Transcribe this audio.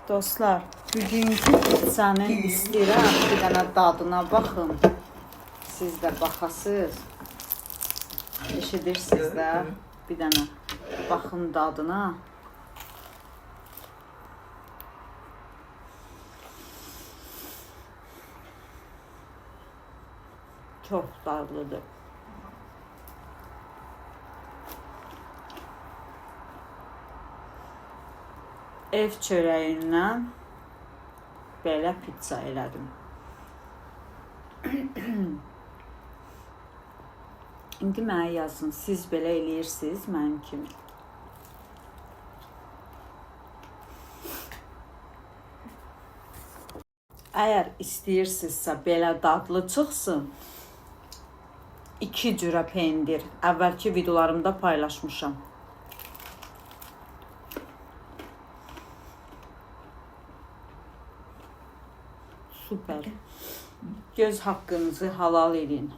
Dostlar, bugünkü pizzanın istəyirəm bir dənə dadına baxın. Siz də baxasınız. Eşidirsiniz də bir dənə baxın dadına. Çox dadlıdır. Ev çörəyindən belə pizza elədim. İndi mənə yazın, siz belə eləyirsiniz mənim kimi. Əgər istəyirsinizsə belə dadlı çıxsın, 2 cürə pendir əvvəlki videolarımda paylaşmışam. Süper. Göz haqqınızı halal edin.